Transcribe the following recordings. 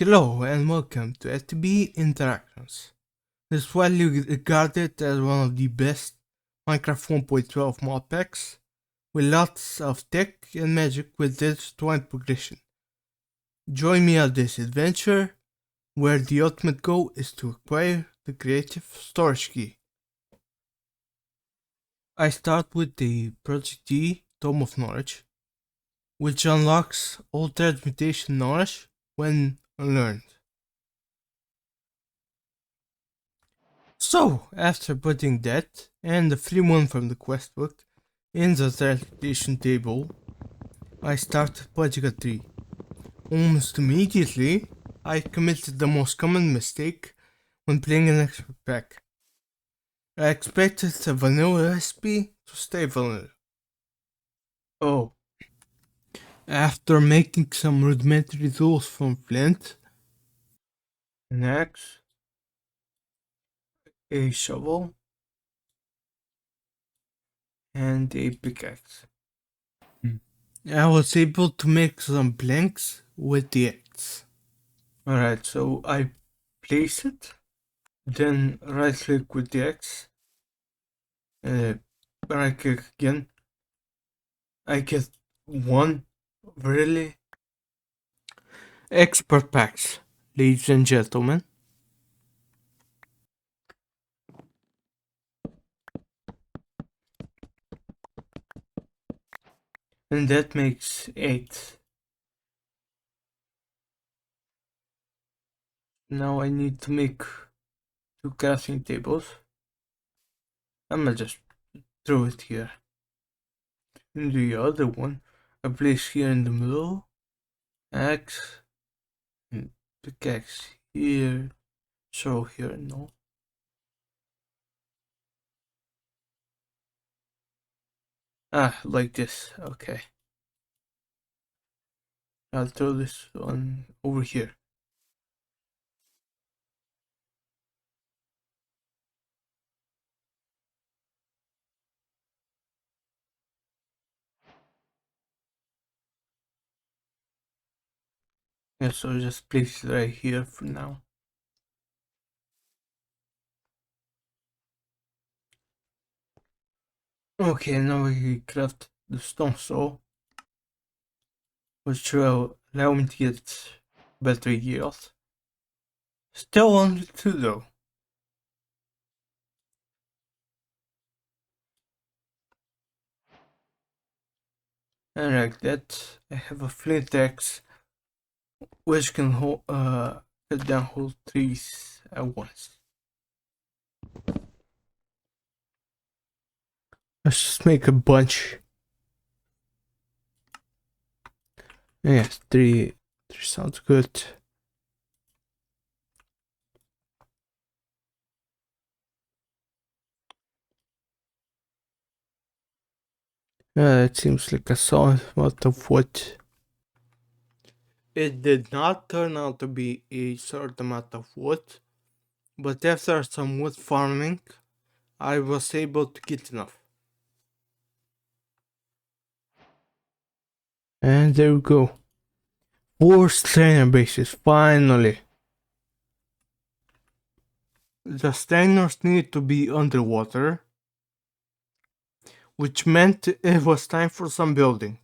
Hello and welcome to FTB Interactions. This is widely regarded as one of the best Minecraft 1.12 mod packs, with lots of tech and magic with digital and progression. Join me on this adventure, where the ultimate goal is to acquire the creative storage key. I start with the Project G Tome of Knowledge, which unlocks all transmutation knowledge when unlearned. So, after putting that and the free one from the quest book in the transmutation table, I started Project 3. Almost immediately, I committed the most common mistake when playing an expert pack. I expected the vanilla recipe to stay vanilla. Oh. After making some rudimentary tools from flint, an axe, a shovel, and a pickaxe, I was able to make some blanks with the axe. Alright, so I place it, then right click with the axe, right click again. I get one really expert packs, ladies and gentlemen. And that makes 8. Now I need to make 2 crafting tables. I'm gonna just throw it here. And the other one I place here in the middle. Axe and pickaxe here. So here, no. Like this. Okay. I'll throw this one over here. Yeah, so just place it right here for now. Okay, now we craft the stone saw, which will allow me to get better yield. Still only 2 though. And like that, I have a flint axe, which can cut down whole trees at once. Let's just make a bunch. Yeah, 3 sounds good. It seems like a solid amount of wood. It did not turn out to be a certain amount of wood, but after some wood farming, I was able to get enough. And there we go. 4 strainer bases, finally. The strainers need to be underwater, which meant it was time for some building.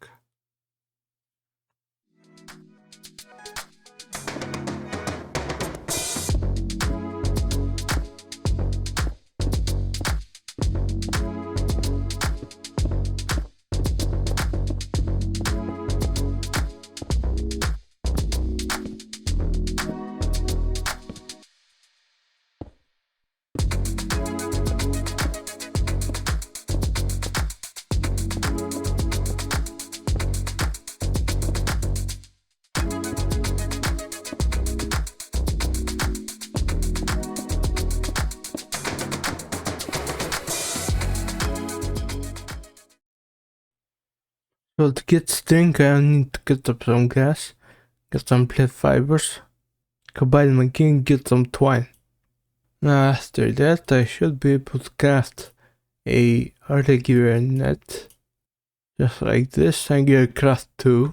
So to get string, I need to get up some grass, get some plant fibers, combine them again, get some twine. Now after that, I should be able to craft a regular net, just like this, and get craft 2.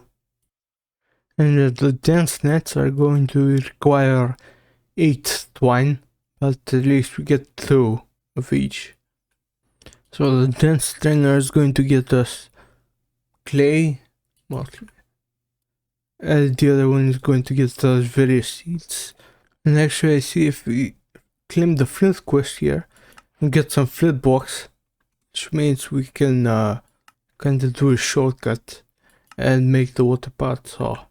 And the dense nets are going to require 8 twine, but at least we get 2 of each. So the dense stringer is going to get us clay, mostly. And the other one is going to get us various seeds. And actually I see if we claim the flint quest here and get some flint blocks, which means we can kinda do a shortcut and make the water part saw.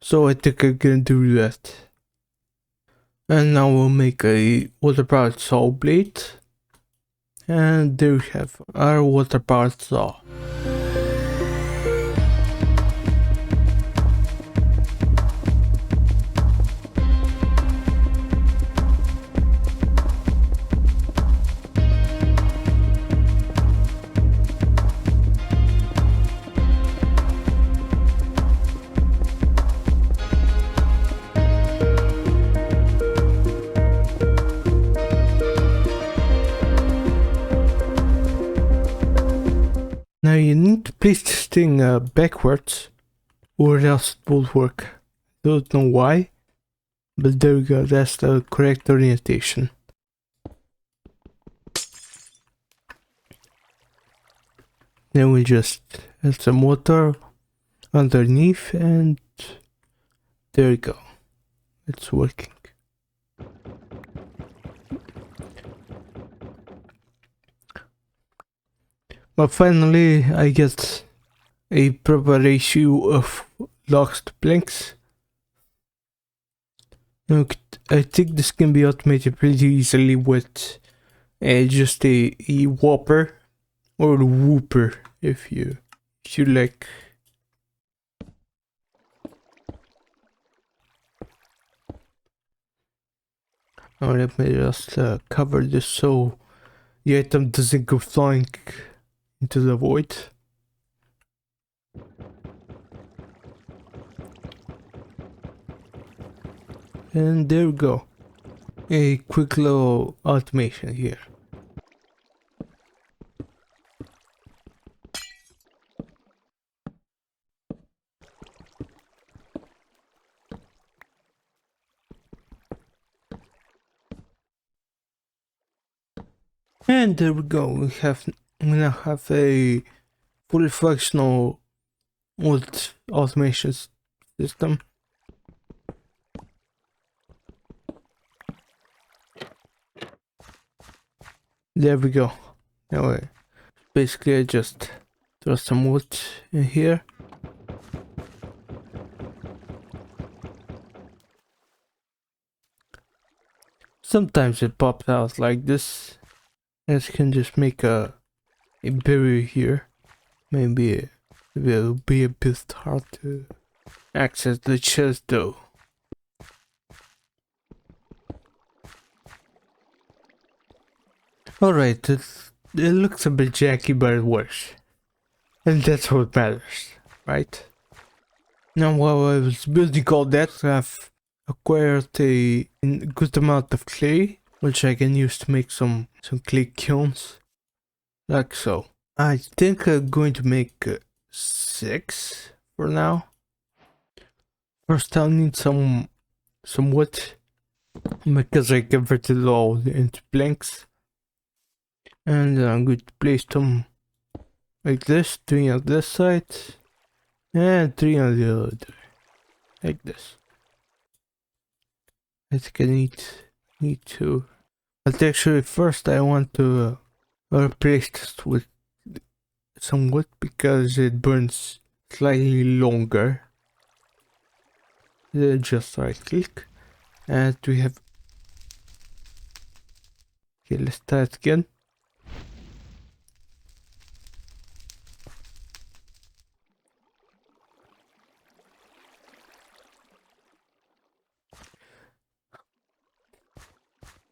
So I think I'm gonna do that. And now we'll make a water powered saw blade. And there we have our water powered saw. Now you need to place this thing backwards or else it won't work. Don't know why, but there we go, that's the correct orientation. Then we just add some water underneath and there we go, it's working. But finally I get a proper ratio of logs to planks. Look, I think this can be automated pretty easily with just a whopper or a whooper if you like. Now let me just cover this so the item doesn't go flying into the void. And there we go. A quick little automation here. And there we go. We now have a fully functional wood automation system. There we go. Now basically I just throw some wood in here. Sometimes it pops out like this. And you can just make a barrier here. Maybe it will be a bit hard to access the chest though. Alright, it looks a bit janky, but it works. And that's what matters, right? Now while I was building all that, I've acquired a good amount of clay, which I can use to make some clay kilns. Like so. I think I'm going to make 6 for now. First I'll need some wood, because I converted it all into planks. And I'm going to place them like this, 3 on this side, and 3 on the other, like this. I think I need to, but actually first I want to replace this with some wood because it burns slightly longer. Just right click, and we have, okay, let's start again.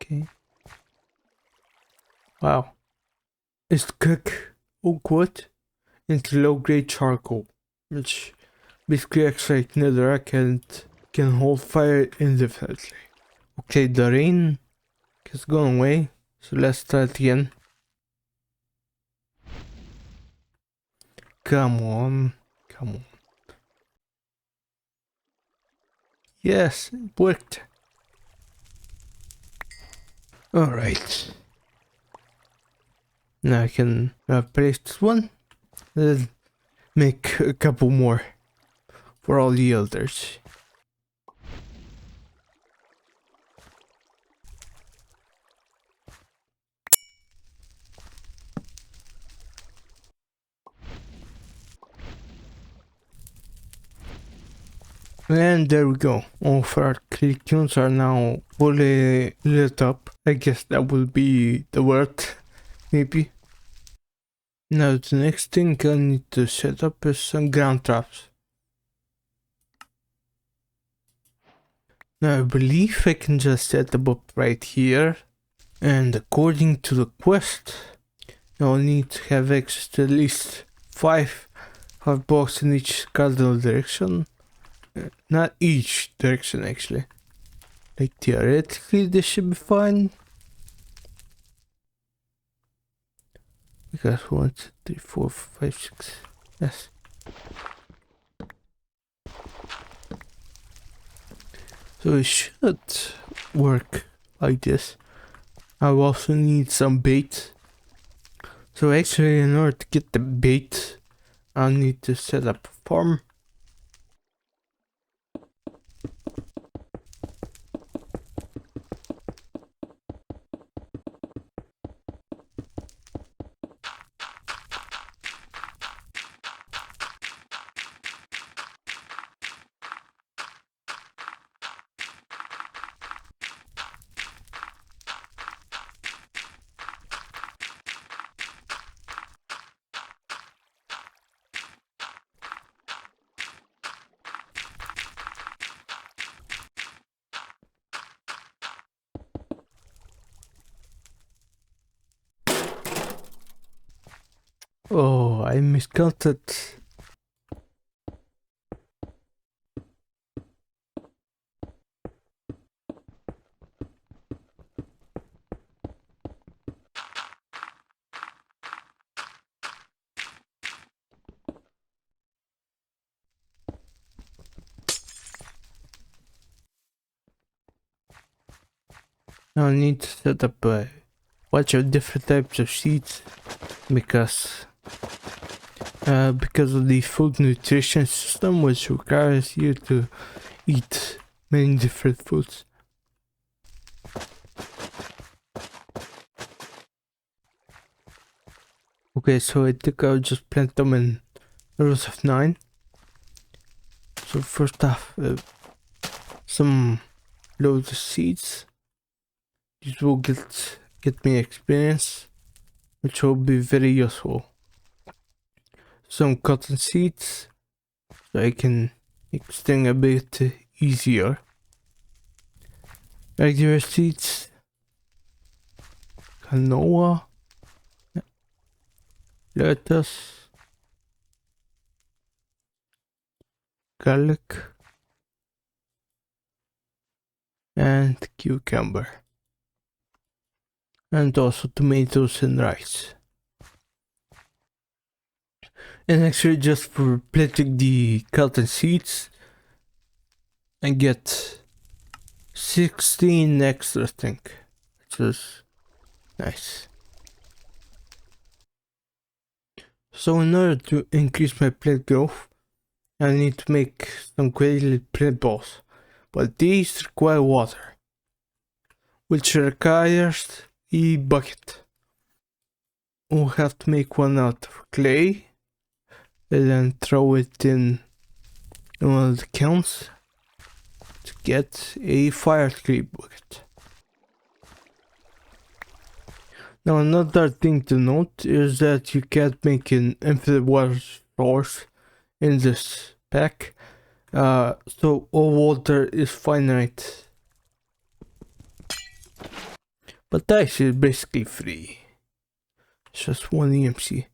Okay. Wow. It's cook oak wood into low grade charcoal, which basically acts like netherrack and can hold fire indefinitely. Okay, the rain has gone away, so let's start again. Come on, come on. Yes, it worked. Alright. Now I can place this one. Then make a couple more for all the others. And there we go. All of our clicktunes are now fully lit up. I guess that will be the word, maybe. Now the next thing I need to set up is some ground traps. Now I believe I can just set them up right here. And according to the quest, I'll need to have access to at least 5 blocks in each cardinal direction. Not each direction actually. Like theoretically this should be fine. Because 1, 2, 3, 4, 5, 6. Yes. So it should work like this. I will also need some bait. So actually in order to get the bait, I'll need to set up a farm. Oh, I miscounted. Now I need to set up a bunch of different types of seeds because of the food nutrition system, which requires you to eat many different foods. Okay, so I think I'll just plant them in rows of 9. So first off, some loads of seeds. These will get me experience, which will be very useful. Some cotton seeds, so I can make things a bit easier. Regular seeds, canola, lettuce, garlic, and cucumber. And also tomatoes and rice. And actually just for planting the cotton seeds, I get 16 extra, I think, which is nice. So in order to increase my plant growth, I need to make some graded plant balls, but these require water, which requires a bucket. We'll have to make one out of clay and then throw it in one of the kilns to get a fire clay bucket. Now another thing to note is that you can't make an infinite water source in this pack, so all water is finite. But ice is basically free. It's just 1 EMC.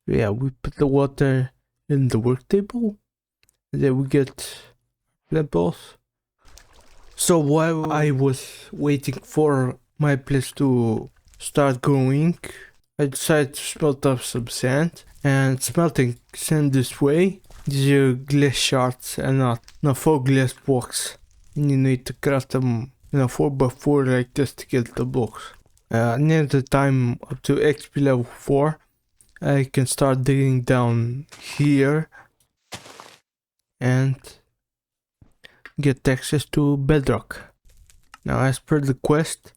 Yeah, we put the water in the work table, and then we get plant balls. So while I was waiting for my place to start growing, I decided to smelt up some sand, and smelting sand this way, these are glass shards and not 4 glass blocks. And you need to craft them in a 4x4 like this to get the blocks. Near the time up to XP level 4, I can start digging down here and get access to bedrock. Now, as per the quest,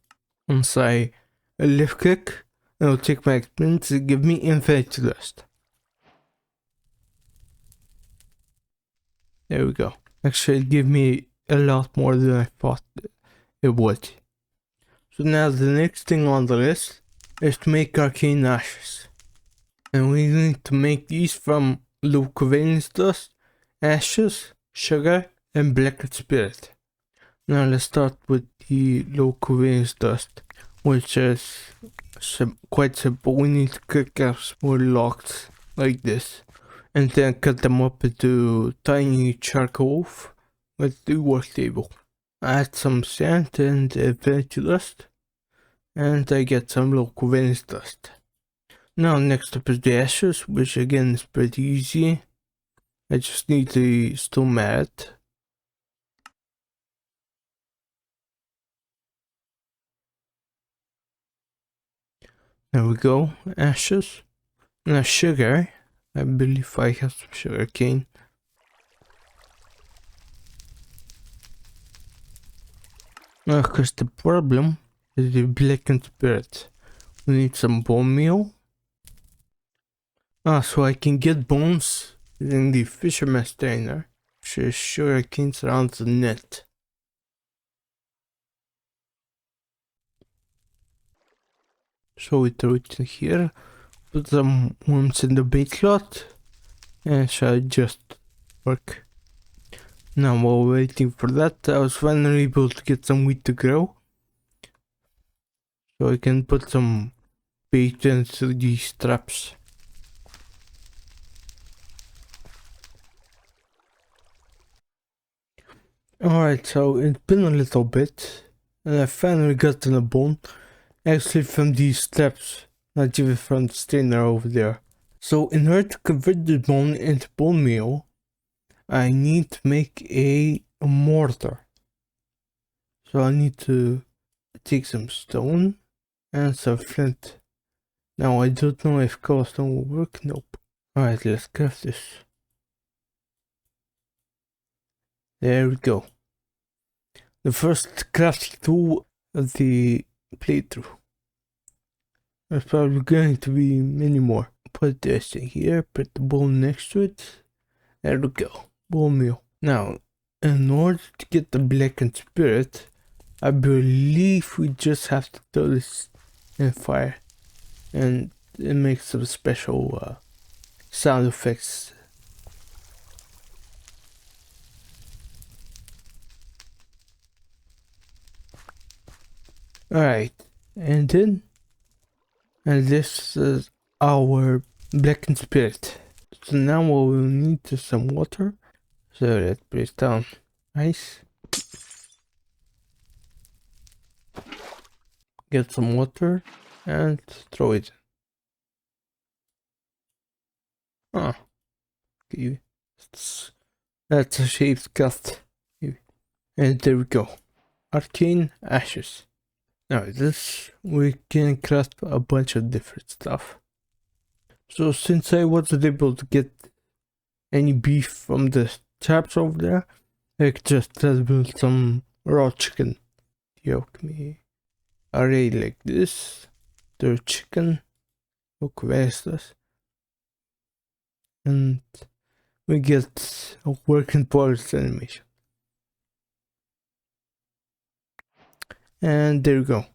once I left click, it'll take my experience to give me infinite dust. There we go. Actually, it gave me a lot more than I thought it would. So now the next thing on the list is to make arcane ashes. And we need to make these from low covalence dust, ashes, sugar, and blackened spirit. Now let's start with the low covalence dust, which is quite simple. We need to cut out more logs like this, and then cut them up into tiny charcoals with the work table. Add some sand and infinity dust, and I get some low covalence dust. Now next up is the ashes, which again is pretty easy. I just need the stone mat. There we go, ashes. Now sugar. I believe I have some sugar cane. Now, of course, the problem is the blackened spirit. We need some bone meal. So I can get bones using the fisherman's trainer, which is sugar cane around the net. So we throw it in here, put some worms in the bait slot, and it should just work. Now while waiting for that, I was finally able to get some wheat to grow. So I can put some bait into these traps. Alright, so it's been a little bit, and I finally got a bone. Actually from these traps, not even from the strainer over there. So in order to convert the bone into bone meal, I need to make a mortar. So I need to take some stone and some flint. Now I don't know if cobblestone will work. Nope. Alright, let's craft this. There we go. The first crafting tool of the playthrough. There's probably going to be many more. Put this in here, put the bone next to it. There we go. Bone meal. Now, in order to get the blackened spirit, I believe we just have to throw this in fire. And it makes some special sound effects. Alright, and this is our blackened spirit. So now what we'll need is some water. So let's put it down. Nice. Get some water and throw it. Okay. That's a shaped cut. And there we go. Arcane ashes. Now this, we can craft a bunch of different stuff. So since I wasn't able to get any beef from the traps over there, I could just build some raw chicken. Me array like this. The chicken. Look, where's this? And we get a work in progress animation. And there we go.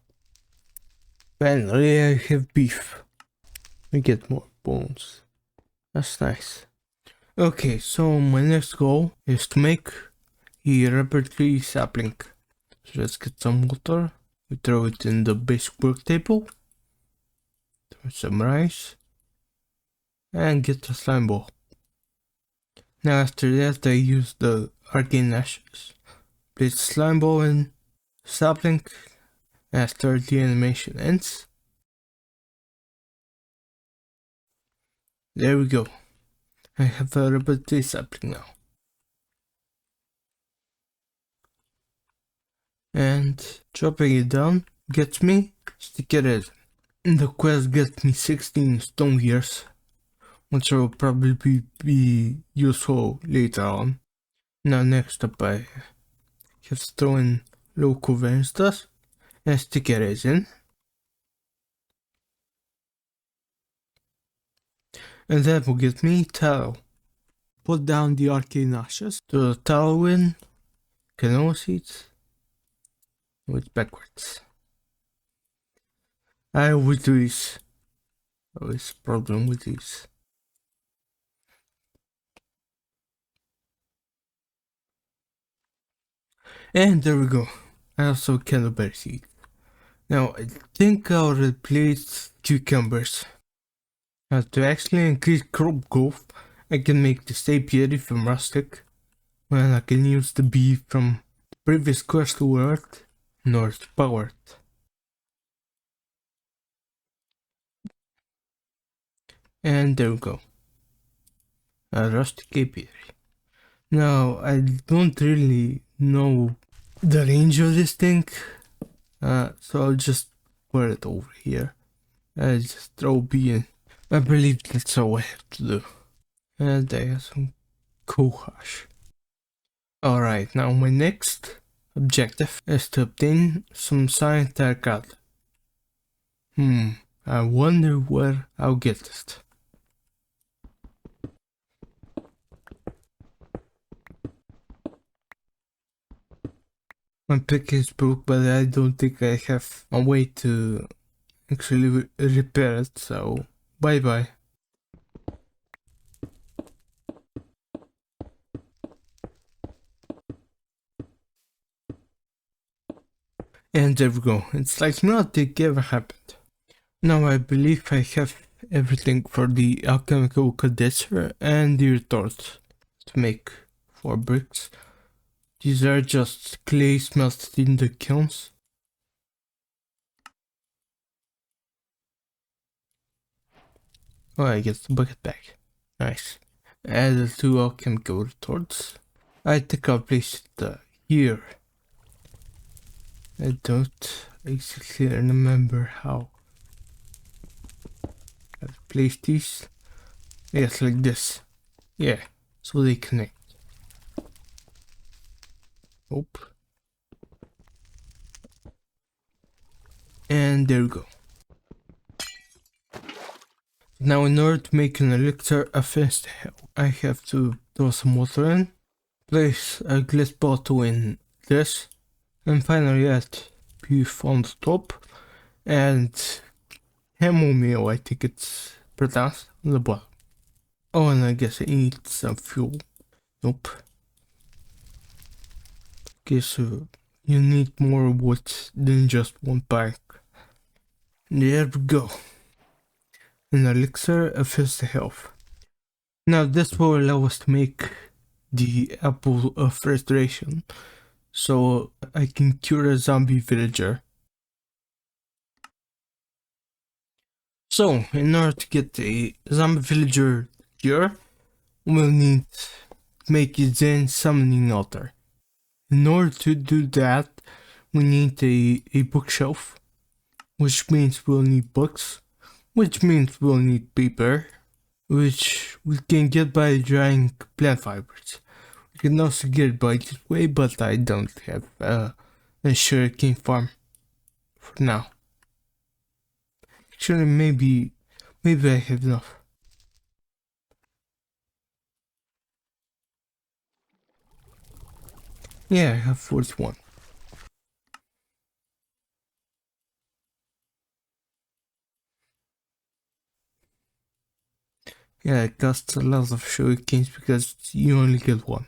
Finally, I have beef. We get more bones. That's nice. Okay, so my next goal is to make a rubber tree sapling. So let's get some water. We throw it in the basic work table. Throw some rice. And get the slime ball. Now after that I use the arcane ashes. Place the slime ball in sapling. After the animation ends, There we go. I have a repetitive sapling now. And dropping it down gets me sticky resin. The quest gets me 16 stone gears, which will probably be useful later on. Now next up I have thrown local vensters and sticky resin. And that will get me tallow. Put down the arcane ashes to the tallow in canola seeds. It's backwards. I always do this. Always problem with these. And there we go. I also candleberry seed. Now I think I'll replace cucumbers. Now to actually increase crop growth, I can make the apiary from rustic. When I can use the bee from the previous quest word, North Powered. And there we go. A rustic apiary. Now I don't really know the range of this thing, so I'll just put it over here. I just throw bee in. I believe that's all I have to do. And I have some cohash. Alright, now my next objective is to obtain some scientific card. I wonder where I'll get it. My pick is broke, but I don't think I have a way to actually repair it, so bye bye. And there we go, it's like nothing ever happened. Now I believe I have everything for the alchemical condenser and the retort to make 4 bricks. These are just clay smelted in the kilns. Oh, I get the bucket back. Nice. Add the 2 alchemical retorts. I think I'll place it here. I don't exactly remember how. I'll place these. Yes, like this. Yeah, so they connect. Nope. And there we go. Now in order to make an elixir against hell, I have to throw some water in, place a glass bottle in this, and finally add beef on the top, and chamomile, I think it's pronounced, on the bottom. Oh, and I guess I need some fuel. Nope. Okay, so you need more wood than just 1 pack. There we go. An elixir of his health. Now this will allow us to make the apple of restoration, so I can cure a zombie villager. So in order to get a zombie villager cure, we'll need to make a Zen summoning altar. In order to do that, we need a bookshelf, which means we'll need books, which means we'll need paper, which we can get by drying plant fibers. We can also get it by this way, but I don't have a sugarcane farm for now. Actually, maybe I have enough. Yeah, I have 41. Yeah, it costs a lot of sugarcanes because you only get 1.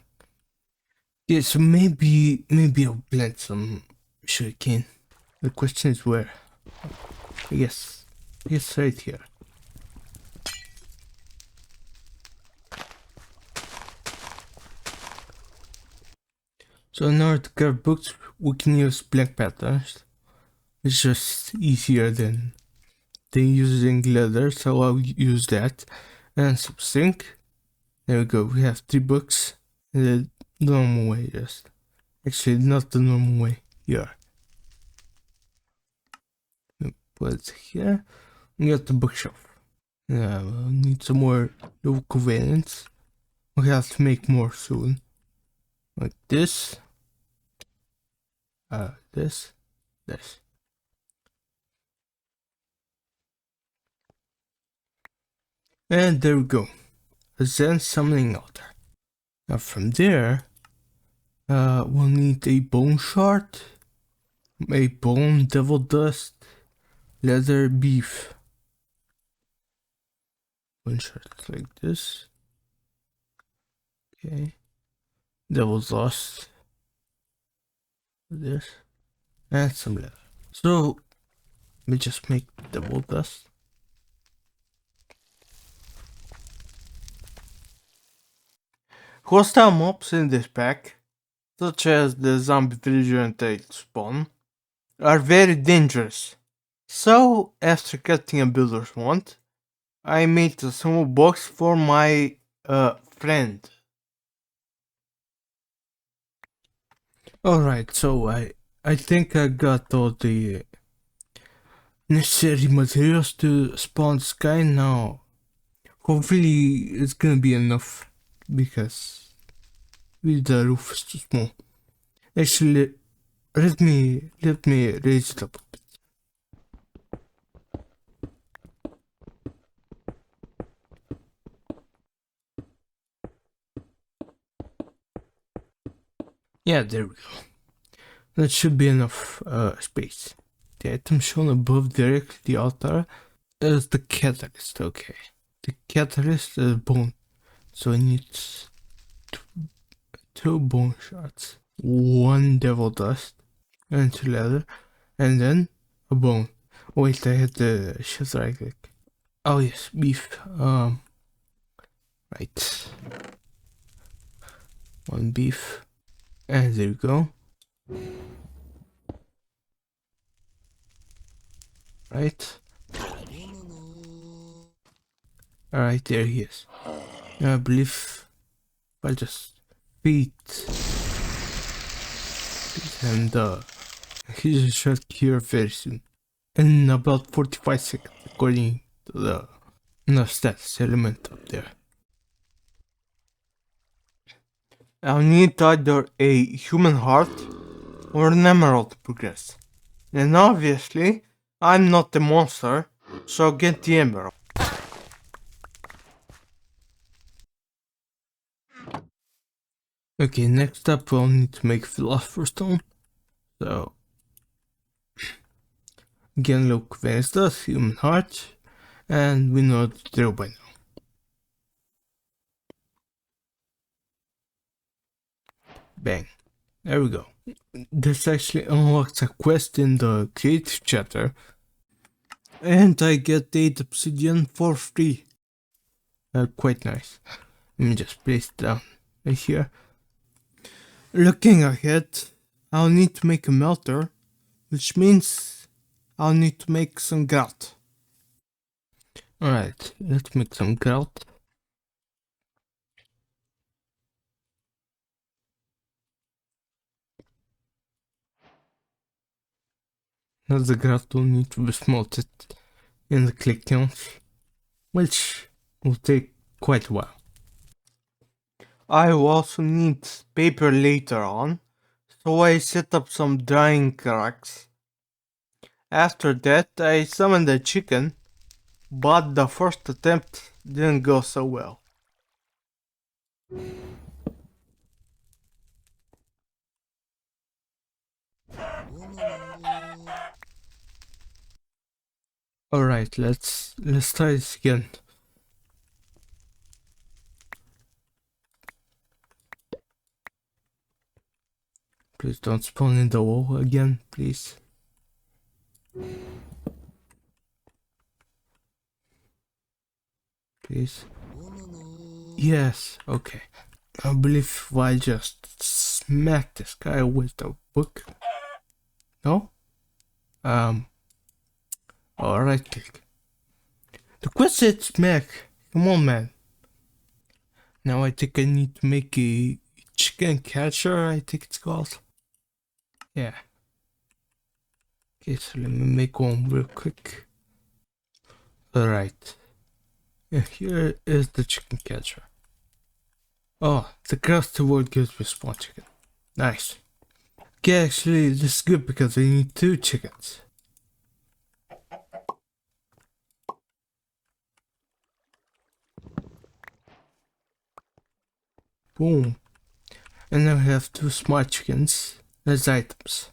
Yeah, so maybe I'll plant some sugarcane. The question is where. Yes, right here. So in order to carve books, we can use blank patterns. It's just easier than using leather, so I'll use that. and some zinc. There we go, we have 3 books in the normal way, just. Actually, not the normal way, here. Put it here, we got the bookshelf. Yeah, we'll need some more local variants. We'll have to make more soon. Like this. This. And there we go. A Zen summoning altar. Now from there, we'll need a bone shard, a bone devil dust, leather beef. Bone shard like this. Okay. Devil dust. This. And some leather. So, we just make devil dust. Hostile mobs in this pack, such as the zombie villager and tail spawn, are very dangerous. So, after getting a builder's wand, I made a small box for my friend. Alright, so I think I got all the necessary materials to spawn this guy now. Hopefully it's gonna be enough, because the roof is too small. Actually, let me raise it up a bit. Yeah, there we go. That should be enough space. The item shown above directly the altar is the catalyst, okay. The catalyst is bone, so it needs 2 bone shards, 1 devil dust, and 2 leather, and then a bone. Oh, wait, I had the shift right click. Oh yes, beef. Right. 1 beef. And there you go. Right. Alright, there he is. I believe I'll just beat and he should cure very soon. In about 45 seconds, according to the status element up there. I'll need either a human heart or an emerald to progress. And obviously, I'm not the monster, so get the emerald. Okay, next up we'll need to make Philosopher's Stone. So, again, look, Venus does, human heart, and we know the drill by now. Bang. There we go. This actually unlocks a quest in the creative chapter, and I get 8 obsidian for free. Quite nice. Let me just place it down right here. Looking ahead, I'll need to make a melter, which means I'll need to make some grout. Alright, let's make some grout. Now the grout will need to be smelted in the clay kilns, which will take quite a while. I will also need paper later on, so I set up some drying racks. After that, I summoned a chicken, but the first attempt didn't go so well. Alright, let's try this again. Please don't spawn in the wall again, please. Please. Yes, okay. I believe if I just smack this guy with the book. No? Alright, click. The quest said smack. Come on, man. Now I think I need to make a chicken catcher, I think it's called. Yeah. Okay, so let me make one real quick. Alright. And here is the chicken catcher. Oh, the crafty world gives me spawn chicken. Nice. Okay, actually, this is good because I need 2 chickens. Boom. And now I have 2 smart chickens as items.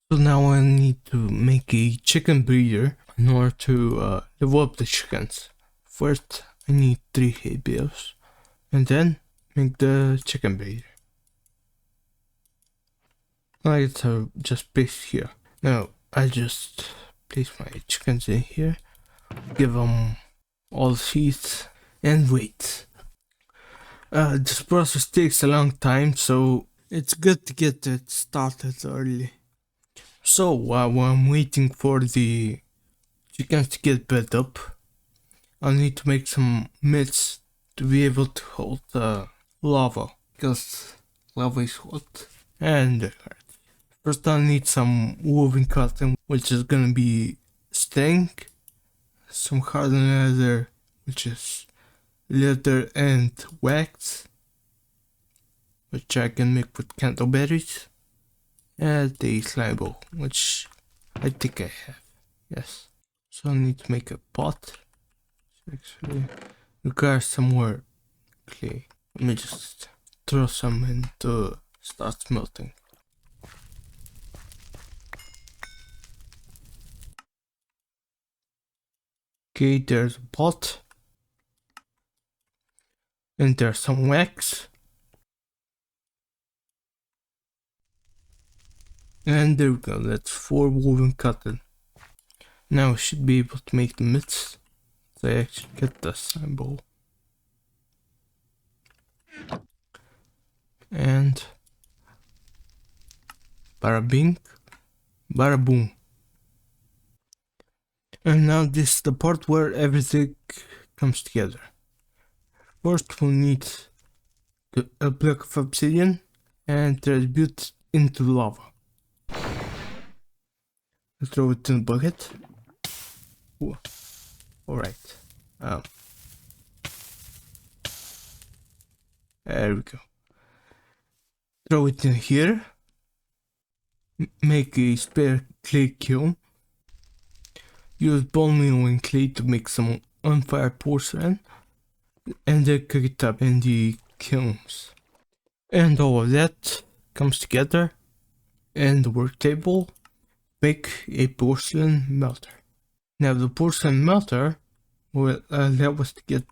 So now I need to make a chicken breeder in order to level up the chickens. First, I need 3 hay bales, and then make the chicken breeder. I just place here. Now I just place my chickens in here, give them all the seeds, and wait. This process takes a long time, so it's good to get it started early. So while I'm waiting for the chickens to get built up, I'll need to make some mitts to be able to hold lava, because lava is hot and hard. First I'll need some woven cotton, which is gonna be string, some hardened leather, which is leather and wax, which I can make with candleberries, and a slime ball, which I think I have. Yes. So I need to make a pot. Actually requires some more clay. Let me just throw some in to start smelting. Okay, there's a pot. And there's some wax. And there we go, that's 4 woven cotton. Now I should be able to make the mitts. So I actually get the symbol. And bada bing, bada boom. And now this is the part where everything comes together. First we'll need a block of obsidian and transmute into lava. I'll throw it in the bucket. Alright. There we go. Throw it in here. Make a spare clay kiln. Use bone meal and clay to make some unfired porcelain. And then cook it up in the kilns. And all of that comes together. And the work table. Make a porcelain melter. Now the porcelain melter will allow us to get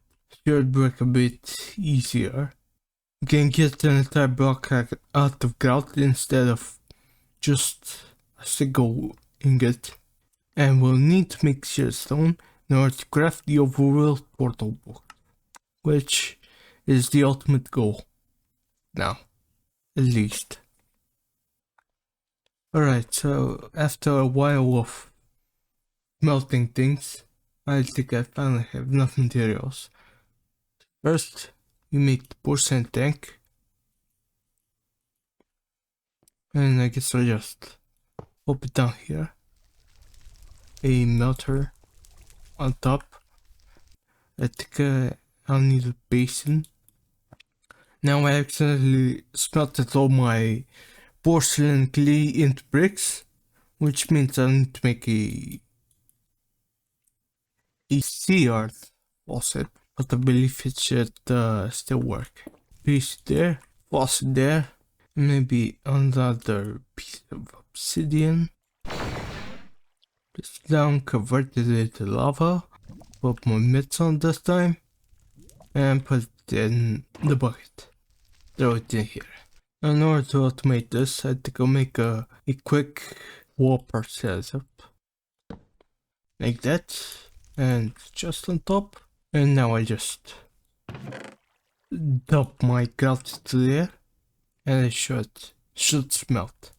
shared brick a bit easier. We can get an entire block out of grout instead of just a single ingot. And we'll need to make sheared stone in order to craft the overworld portal book, which is the ultimate goal. Now, at least. Alright, so after a while of melting things, I think I finally have enough materials. First, we make the porcelain tank. And I guess I'll just pop it down here. A melter on top. I think I'll need a basin. Now I accidentally smelted all my porcelain clay into bricks, which means I need to make a sea earth faucet, but I believe it should still work. Piece there, faucet there, maybe another piece of obsidian. This down, converted it to lava, put my mitts on this time, and put it in the bucket. Throw it in here. In order to automate this, I think I'll make a quick whopper setup. Like that, and just on top. And now I just dump my grout to there, and it should smelt.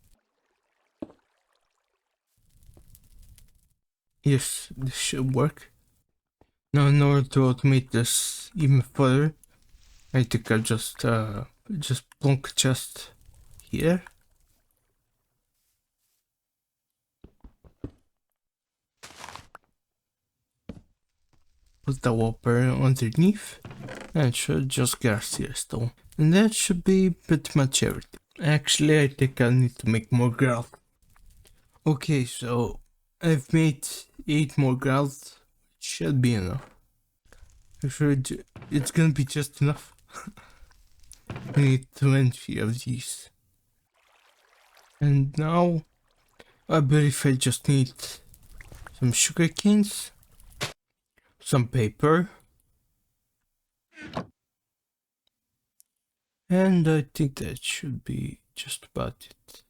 Yes, this should work. Now in order to automate this even further, I think I'll just plonk a chest here. Put the whopper underneath, and it should just garcia stone. And that should be pretty much everything. Actually, I think I need to make more grout. Okay, so I've made 8 more grout. Should be enough. I'm sure it's gonna be just enough. I need 20 of these. And now I believe I just need some sugar canes, some paper, and I think that should be just about it.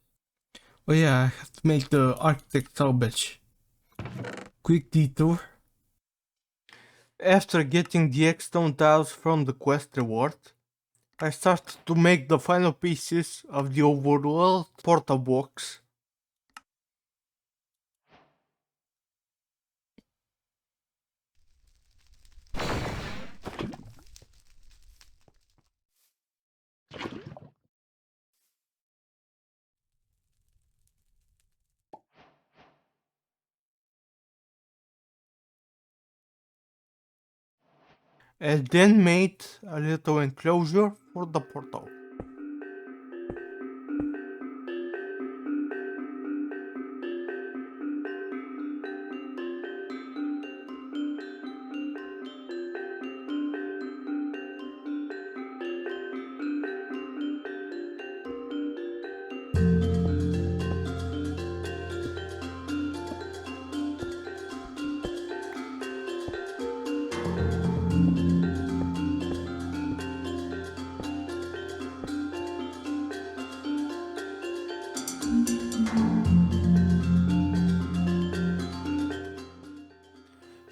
Oh yeah, I have to make the architect salvage. Quick detour. After getting the X-stone tiles from the quest reward, I started to make the final pieces of the Overworld portal box. And then made a little enclosure for the portal.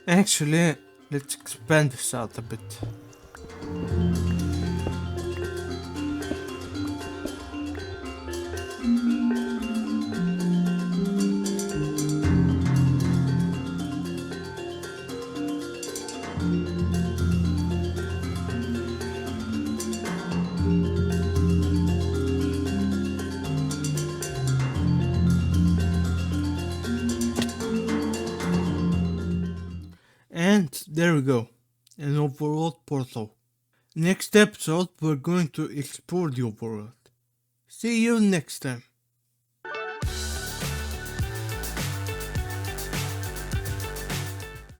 Actually, let's expand this out a bit. And there we go, an overworld portal. Next episode, we're going to explore the overworld. See you next time.